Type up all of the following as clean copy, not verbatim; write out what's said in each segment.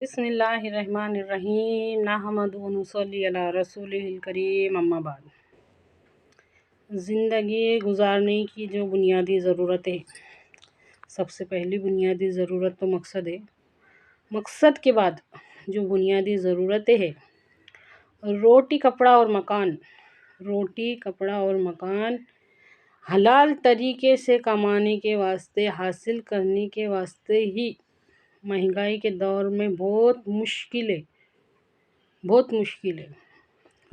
बिस्मिल्लाहिर्रहमानिर्रहीम नहमदुहु व नुसल्ली अला रसूलिहिल करीम अम्मा बाद। ज़िंदगी गुजारने की जो बुनियादी ज़रूरतें, सबसे पहली बुनियादी ज़रूरत तो मकसद है। मकसद के बाद जो बुनियादी ज़रूरतें हैं, रोटी कपड़ा और मकान। रोटी कपड़ा और मकान हलाल तरीके से कमाने के वास्ते, हासिल करने के वास्ते ही महंगाई के दौर में बहुत मुश्किल है।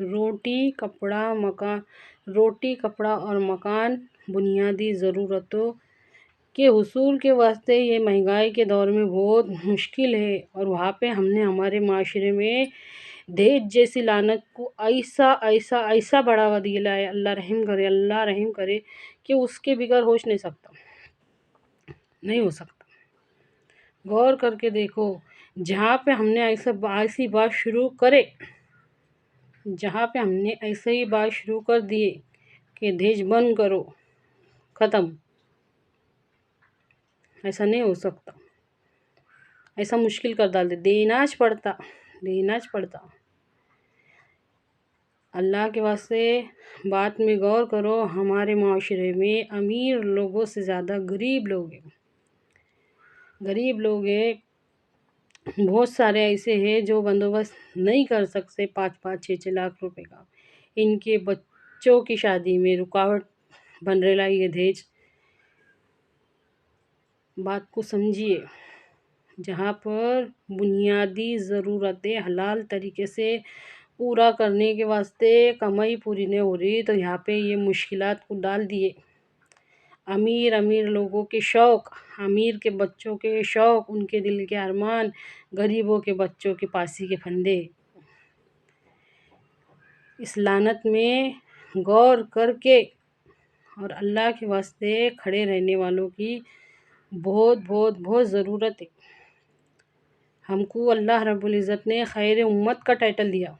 रोटी कपड़ा और मकान बुनियादी ज़रूरतों के हुसूल के वास्ते ये महंगाई के दौर में बहुत मुश्किल है। और वहाँ पे हमने हमारे माशरे में दहेज जैसी लानत को ऐसा बढ़ावा दिया है। अल्लाह रहम करे कि उसके बगैर होश नहीं हो सकता। गौर करके देखो, जहाँ पे हमने ऐसी बात शुरू कर दिए कि दहेज बंद करो, ख़त्म, ऐसा नहीं हो सकता। ऐसा मुश्किल कर डालते, देना पड़ता। अल्लाह के वास्ते बात में गौर करो। हमारे माशरे में अमीर लोगों से ज़्यादा गरीब लोग हैं। बहुत सारे ऐसे हैं जो बंदोबस्त नहीं कर सकते 5-5, 6-6 लाख रुपए का। इनके बच्चों की शादी में रुकावट बन रहा ये दहेज। बात को समझिए, जहाँ पर बुनियादी ज़रूरतें हलाल तरीके से पूरा करने के वास्ते कमाई पूरी नहीं हो रही, तो यहाँ पे ये मुश्किलात को डाल दिए। अमीर लोगों के शौक़, अमीर के बच्चों के शौक़, उनके दिल के अरमान, गरीबों के बच्चों के पासी के फंदे। इस लानत में गौर करके और अल्लाह के वास्ते खड़े रहने वालों की बहुत ज़रूरत है। हमको अल्लाह रब्बुल इज़्ज़त ने खैर उम्मत का टाइटल दिया।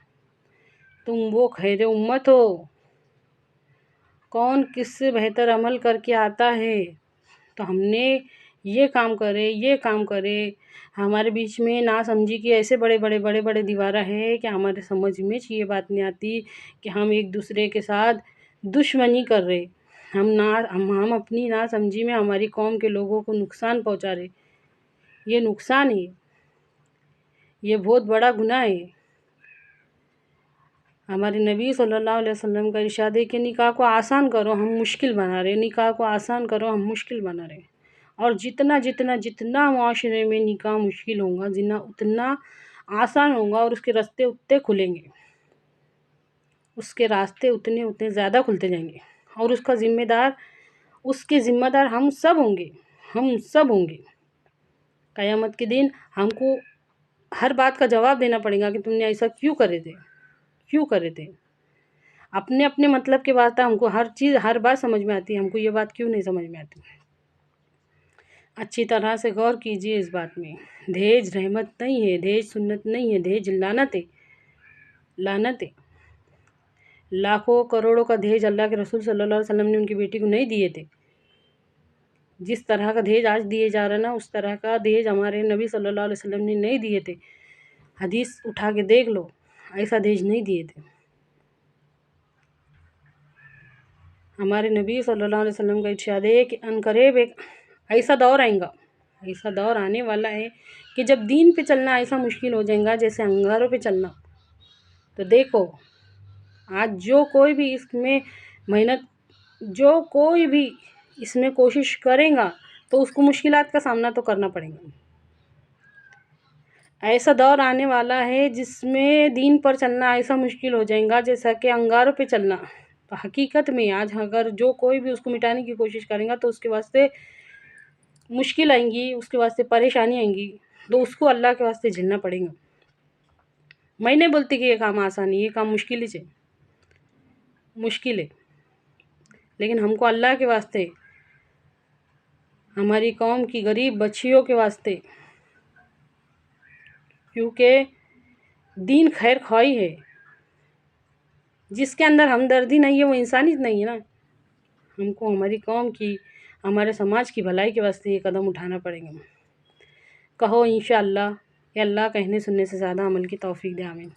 तुम वो खैर उम्मत हो। कौन किससे बेहतर अमल करके आता है, तो हमने ये काम करे। हमारे बीच में ना समझी कि ऐसे बड़े दीवारा है कि हमारे समझ में ये बात नहीं आती कि हम एक दूसरे के साथ दुश्मनी कर रहे। हम अपनी ना समझी में हमारी कौम के लोगों को नुकसान पहुंचा रहे। ये नुकसान है, ये बहुत बड़ा गुनाह है। हमारे नबी सल्लल्लाहु अलैहि वसल्लम का इरशाद है कि निकाह को आसान करो, हम मुश्किल बना रहे। और जितना माशरे में निकाह मुश्किल होगा, जितना उतना आसान होगा, और उसके रास्ते उतने खुलेंगे, उसके रास्ते उतने ज़्यादा खुलते जाएंगे। और उसके ज़िम्मेदार हम सब होंगे। क़यामत के दिन हमको हर बात का जवाब देना पड़ेगा कि तुमने ऐसा क्यों करे थे। अपने मतलब के बात हमको हर बात समझ में आती है, हमको ये बात क्यों नहीं समझ में आती। अच्छी तरह से गौर कीजिए इस बात में। दहेज रहमत नहीं है, दहेज सुन्नत नहीं है, दहेज लानत है। लाखों करोड़ों का दहेज अल्लाह के रसूल सल्लल्लाहु अलैहि वसल्लम ने उनकी बेटी को नहीं दिए थे। जिस तरह का दहेज आज दिए जा रहा है ना, उस तरह का दहेज हमारे नबी सल्लल्लाहु अलैहि वसल्लम ने नहीं दिए थे। हदीस उठा के देख लो, ऐसा दहेज नहीं दिए थे। हमारे नबी सल्लल्लाहु अलैहि वसल्लम का इरशाद है कि अनकरीब एक ऐसा दौर आने वाला है कि जब दीन पे चलना ऐसा मुश्किल हो जाएगा जैसे अंगारों पे चलना। तो देखो, आज जो कोई भी इसमें कोशिश करेगा तो उसको मुश्किलात का सामना तो करना पड़ेगा। ऐसा दौर आने वाला है जिसमें दीन पर चलना ऐसा मुश्किल हो जाएगा जैसा कि अंगारों पे चलना। तो हकीकत में आज अगर जो कोई भी उसको मिटाने की कोशिश करेगा तो उसके वास्ते मुश्किल आएंगी, उसके वास्ते परेशानी आएंगी, तो उसको अल्लाह के वास्ते झेलना पड़ेगा। मैं नहीं बोलती कि ये काम आसान है, ये काम मुश्किल है, लेकिन हमको अल्लाह के वास्ते, हमारी कौम की गरीब बच्चियों के वास्ते, क्योंकि दीन खैर ख्वाही है। जिसके अंदर हमदर्दी नहीं है वो इंसानियत नहीं है ना। हमको हमारी कौम की, हमारे समाज की भलाई के वास्ते ये कदम उठाना पड़ेगा। कहो इंशाअल्लाह یا اللہ کہنے سننے سے زیادہ عمل کی توفیق دے، آمین۔